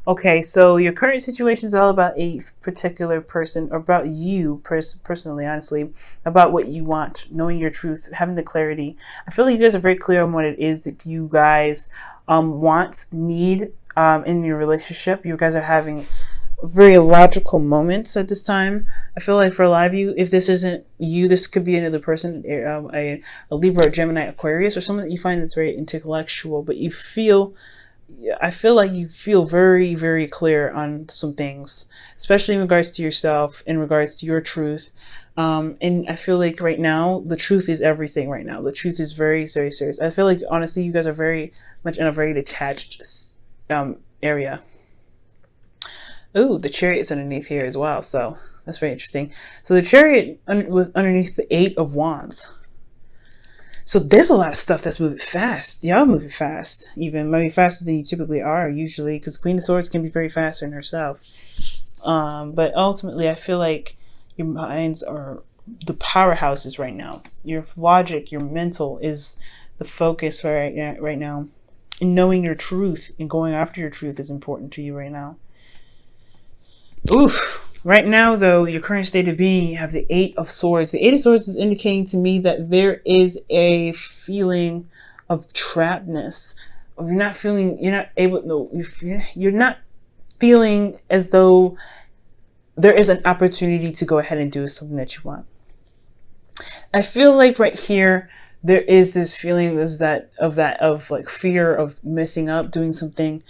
Okay, so your current situation is all about a particular person, or about you personally, honestly, about what you want, knowing your truth, having the clarity. I feel like you guys are very clear on what it is that you guys want, need in your relationship. You guys are having very logical moments at this time. I feel like for a lot of you, if this isn't you, this could be another person, a Libra, or Gemini, Aquarius, or someone that you find that's very intellectual, but you feel, I feel like you feel very, very clear on some things, especially in regards to yourself, in regards to your truth. And I feel like right now, the truth is everything right now. The truth is very, very serious. I feel like, honestly, you guys are very much in a very detached area. Ooh, the chariot is underneath here as well. So that's very interesting. So the chariot with underneath the 8 of Wands. So there's a lot of stuff that's moving fast. Y'all moving fast, even maybe faster than you typically are usually, because Queen of Swords can be very fast in herself. But ultimately, I feel like your minds are the powerhouses right now. Your logic, your mental is the focus right now. And knowing your truth and going after your truth is important to you right now. Oof. Right now, though, your current state of being, you have the 8 of Swords. The 8 of Swords is indicating to me that there is a feeling of trappedness. You're not feeling, you're not able, no, you're not feeling as though there is an opportunity to go ahead and do something that you want. I feel like right here, there is this feeling of like fear of messing up, doing something.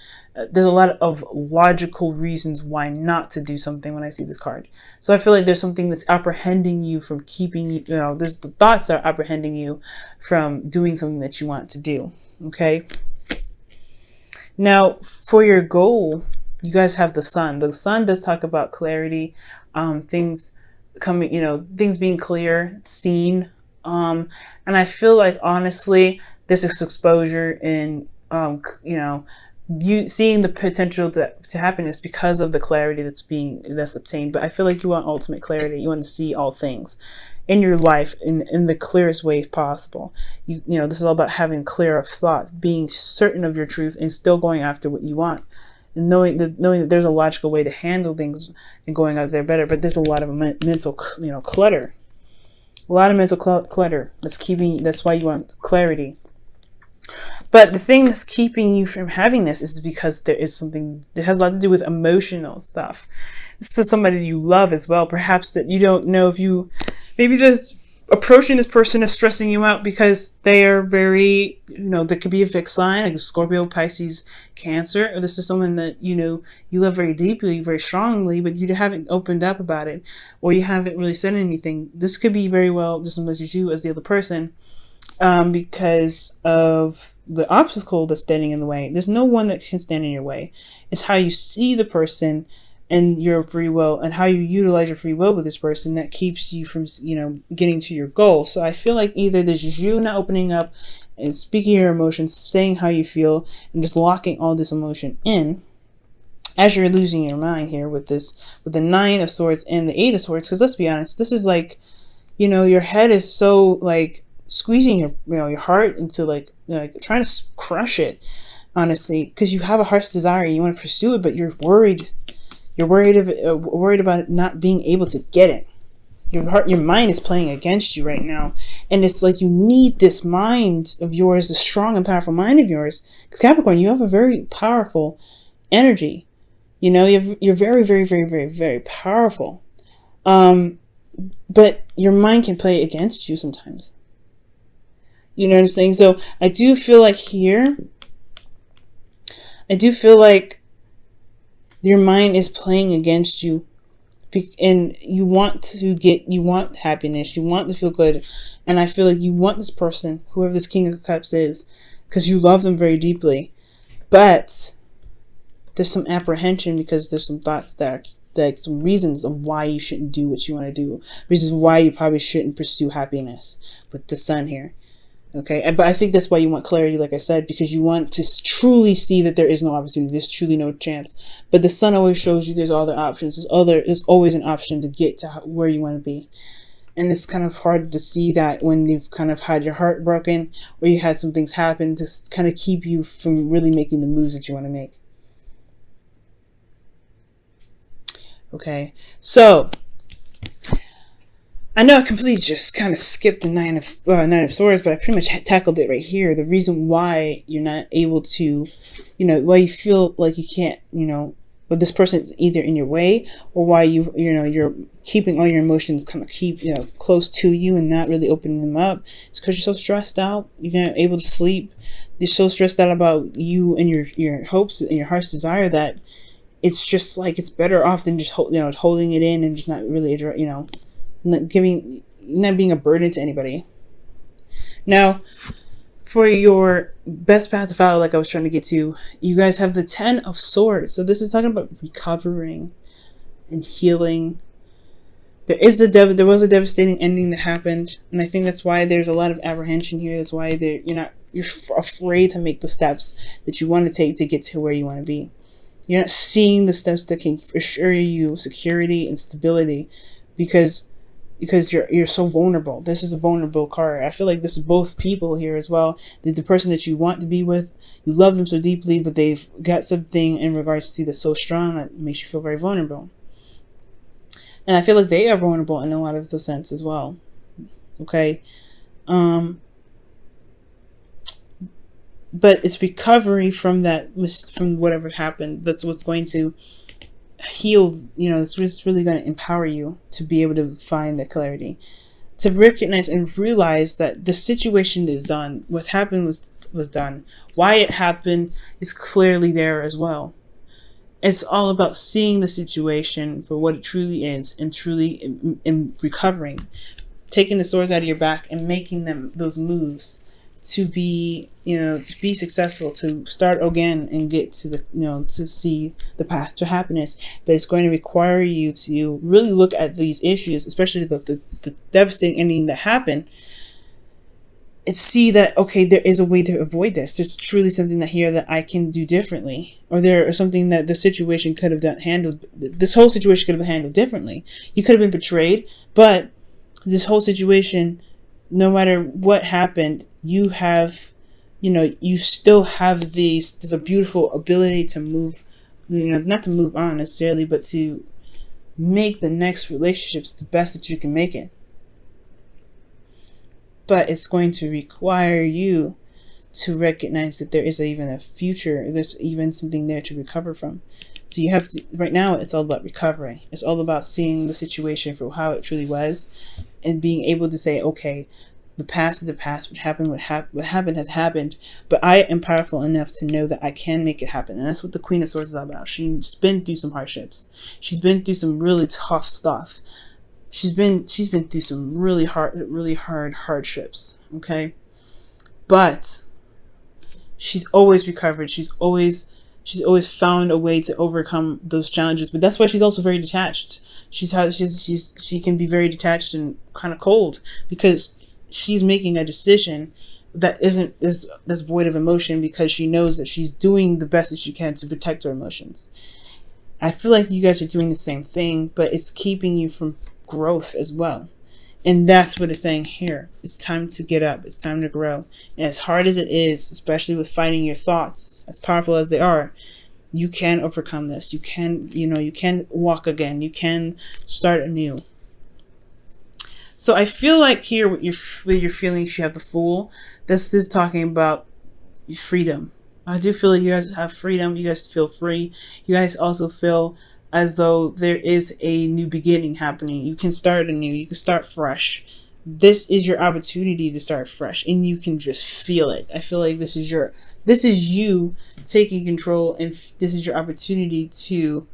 There's a lot of logical reasons why not to do something when I see this card. So I feel like there's something that's apprehending you from keeping, there's the thoughts that are apprehending you from doing something that you want to do. Okay. Now, for your goal, you guys have the Sun. The Sun does talk about clarity, things coming, things being clear, seen. And I feel like, honestly, this is exposure in, you seeing the potential to happiness because of the clarity that's obtained. But I feel like you want ultimate clarity. You want to see all things in your life in the clearest way possible. This is all about having clear of thought, being certain of your truth, and still going after what you want. And knowing that there's a logical way to handle things and going out there better. But there's a lot of mental, clutter. A lot of mental clutter that's why you want clarity. But the thing that's keeping you from having this is because there is something that has a lot to do with emotional stuff. This is somebody you love as well. Perhaps that you don't know if maybe this approaching this person is stressing you out because they are very, there could be a fixed sign, like Scorpio, Pisces, Cancer, or this is someone that, you love very deeply, very strongly, but you haven't opened up about it, or you haven't really said anything. This could be very well just as much as you as the other person. Because of the obstacle that's standing in the way. There's no one that can stand in your way. It's how you see the person and your free will, and how you utilize your free will with this person that keeps you from, getting to your goal. So I feel like either this is you not opening up and speaking your emotions, saying how you feel, and just locking all this emotion in as you're losing your mind here with the 9 of Swords and the 8 of Swords. Because let's be honest, this is like, your head is so like squeezing your heart into like trying to crush it, honestly, because you have a heart's desire and you want to pursue it, but you're worried about it not being able to get it. Your mind is playing against you right now, and it's like you need this mind of yours, the strong and powerful mind of yours, because Capricorn, you have a very powerful energy. You're very, very, very, very, very powerful, but your mind can play against you sometimes. You know what I'm saying? So I do feel like your mind is playing against you, and you want happiness, you want to feel good, and I feel like you want this person, whoever this King of Cups is, because you love them very deeply, but there's some apprehension because there's some thoughts some reasons of why you shouldn't do what you want to do, reasons why you probably shouldn't pursue happiness with the Sun here. Okay, but I think that's why you want clarity, like I said, because you want to truly see that there is no opportunity, there's truly no chance. But the Sun always shows you there's other options. There's always an option to get to where you want to be. And it's kind of hard to see that when you've kind of had your heart broken, or you had some things happen to kind of keep you from really making the moves that you want to make. Okay, so I know I completely just kind of skipped the Nine of Swords, but I pretty much tackled it right here. The reason why you're not able to, why you feel like you can't, but this person is either in your way, or why you're keeping all your emotions kind of close to you and not really opening them up. It's because you're so stressed out. You're not able to sleep. You're so stressed out about you and your hopes and your heart's desire that it's just like it's better off than just holding it in and just not really not being a burden to anybody. Now, for your best path to follow, like I was trying to get to, you guys have the 10 of Swords. So this is talking about recovering and healing. There was a devastating ending that happened, and I think that's why there's a lot of apprehension here. That's why you're afraid to make the steps that you want to take to get to where you want to be. You're not seeing the steps that can assure you security and stability because you're so vulnerable. This is a vulnerable card. I feel like this is both people here as well. The person that you want to be with, you love them so deeply, but they've got something in regards to that's so strong that makes you feel very vulnerable. And I feel like they are vulnerable in a lot of the sense as well. Okay. But it's recovery from from whatever happened. That's what's going to heal. It's really going to empower you to be able to find that clarity, to recognize and realize that the situation is done. What happened was done. Why it happened is clearly there as well. It's all about seeing the situation for what it truly is and truly in recovering, taking the swords out of your back and making those moves to be successful, to start again and get to to see the path to happiness. But it's going to require you to really look at these issues, especially the devastating ending that happened, and see that, okay, there is a way to avoid this. There's truly something that I can do differently, or there is something that the situation could have handled. This whole situation could have been handled differently. You could have been betrayed, but this whole situation, no matter what happened, you still have there's a beautiful ability to move, not to move on necessarily, but to make the next relationships the best that you can make it. But it's going to require you to recognize that there is even a future. There's even something there to recover from. So you have to, right now, it's all about recovery. It's all about seeing the situation for how it truly was and being able to say, okay, the past is the past. What happened has happened, but I am powerful enough to know that I can make it happen. And that's what the Queen of Swords is all about. She's been through some hardships. She's been through some really tough stuff. She's been through some really hard hardships. Okay, but she's always recovered. She's always found a way to overcome those challenges. But that's why she's also very detached. She can be very detached and kind of cold because she's making a decision that's void of emotion, because she knows that she's doing the best that she can to protect her emotions. I feel like you guys are doing the same thing, but it's keeping you from growth as well. And that's what it's saying here. It's time to get up. It's time to grow. And as hard as it is, especially with fighting your thoughts, as powerful as they are, you can overcome this. You can, you can walk again. You can start anew. So I feel like here with your feelings, you have the Fool. This is talking about freedom. I do feel like you guys have freedom. You guys feel free. You guys also feel as though there is a new beginning happening. You can start anew. You can start fresh. This is your opportunity to start fresh, and you can just feel it. I feel like this is you taking control, and this is your opportunity to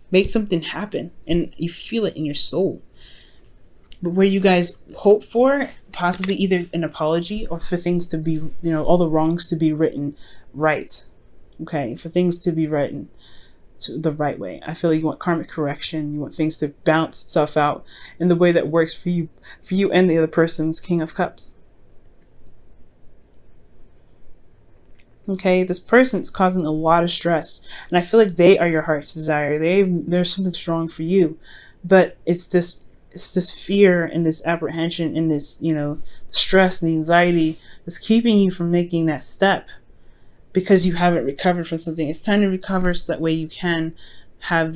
make something happen, and you feel it in your soul. But where you guys hope for possibly either an apology, or for things to be, all the wrongs to be written right. Okay, for things to be written to the right way. I feel like you want karmic correction. You want things to balance itself out in the way that works for you and the other person's King of Cups. Okay, this person's causing a lot of stress, and I feel like they are your heart's desire. There's something strong for you, but it's this fear and this apprehension and this stress and the anxiety that's keeping you from making that step, because you haven't recovered from something. It's time to recover so that way you can have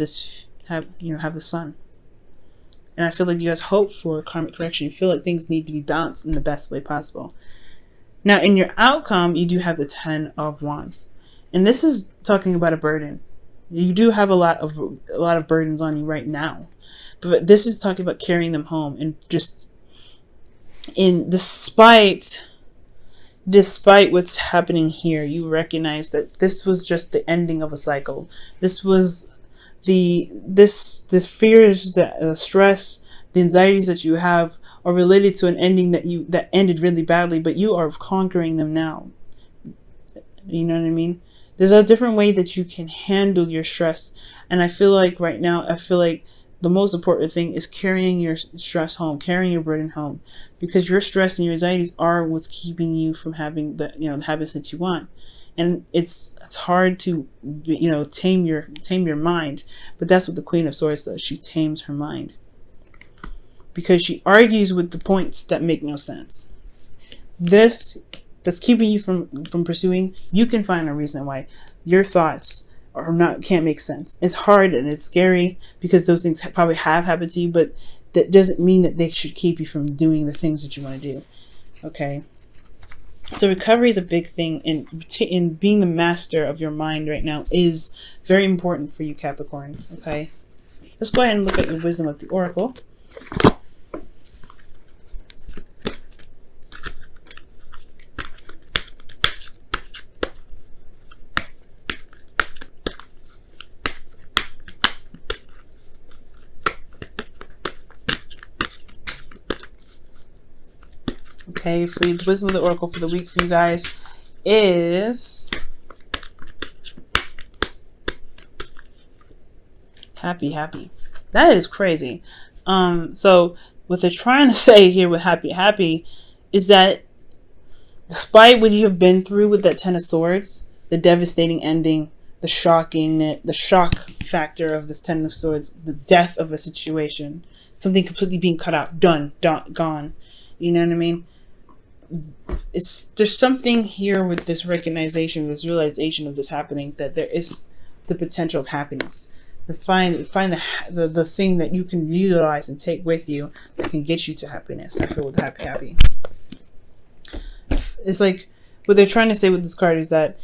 have the sun. And I feel like you guys hope for karmic correction. You feel like things need to be balanced in the best way possible. Now, in your outcome, you do have the 10 of Wands. And this is talking about a burden. You do have a lot of burdens on you right now. But this is talking about carrying them home, and just despite what's happening here, you recognize that this was just the ending of a cycle. This was this fears, the stress, the anxieties that you have are related to an ending that ended really badly, but you are conquering them now. You know what I mean? There's a different way that you can handle your stress, and I feel like right now, the most important thing is carrying your stress home, carrying your burden home, because your stress and your anxieties are what's keeping you from having the habits that you want. And it's hard to tame your mind, but that's what the Queen of Swords does. She tames her mind, because she argues with the points that make no sense. This that's keeping you from pursuing, you can find a reason why your thoughts can't make sense. It's hard and it's scary, because those things probably have happened to you, but that doesn't mean that they should keep you from doing the things that you want to do. Okay. So recovery is a big thing, and in being the master of your mind right now is very important for you, Capricorn. Okay. Let's go ahead and look at your wisdom of the Oracle. Okay, for the wisdom of the Oracle for the week for you guys is happy. That is crazy. So what they're trying to say here with happy is that despite what you have been through with that 10 of Swords, the devastating ending, the shock factor of this 10 of Swords, the death of a situation, something completely being cut out, done, gone. You know what I mean? There's something here with this recognition, this realization of this happening, that there is the potential of happiness. To find the thing that you can utilize and take with you that can get you to happiness. I feel with happy. It's like what they're trying to say with this card is that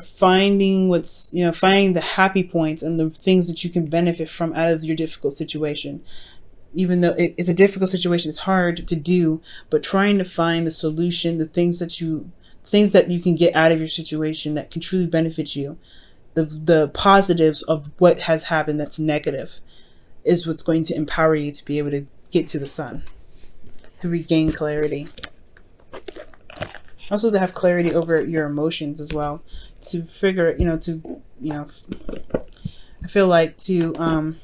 finding the happy points and the things that you can benefit from out of your difficult situation. Even though it's a difficult situation, it's hard to do, but trying to find the solution, the things that you can get out of your situation that can truly benefit you, the positives of what has happened that's negative, is what's going to empower you to be able to get to the sun, to regain clarity. Also to have clarity over your emotions as well, to figure, I feel like to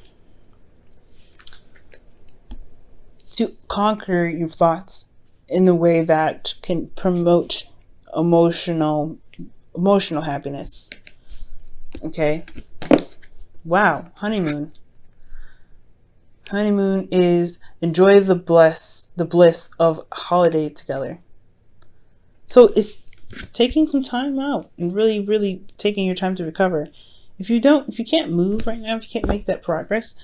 conquer your thoughts in the way that can promote emotional happiness. Okay. Wow. Honeymoon is enjoy the bliss of holiday together. So it's taking some time out and really taking your time to recover. If you can't move right now, if you can't make that progress,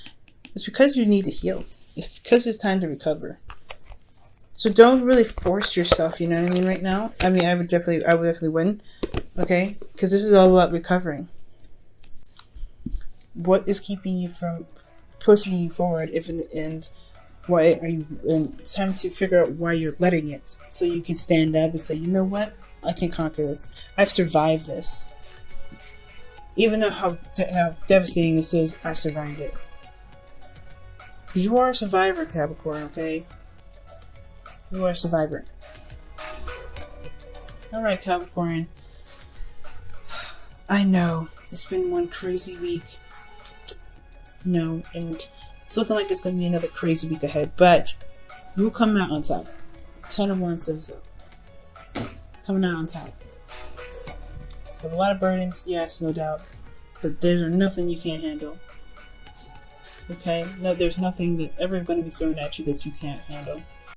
it's because you need to heal. It's because it's time to recover. So don't really force yourself, you know what I mean, right now. I mean, I would definitely win, okay? Because this is all about recovering. What is keeping you from pushing you forward? And why are you? And it's time to figure out why you're letting it, so you can stand up and say, you know what? I can conquer this. I've survived this. Even though how devastating this is, I've survived it. You are a survivor, Capricorn, okay? You are a survivor. Alright, Capricorn. I know. It's been one crazy week. And it's looking like it's going to be another crazy week ahead. But you'll come out on top. 10 of Wands says so. Coming out on top. You have a lot of burdens, yes, no doubt. But there's nothing you can't handle. Okay? No, there's nothing that's ever going to be thrown at you that you can't handle.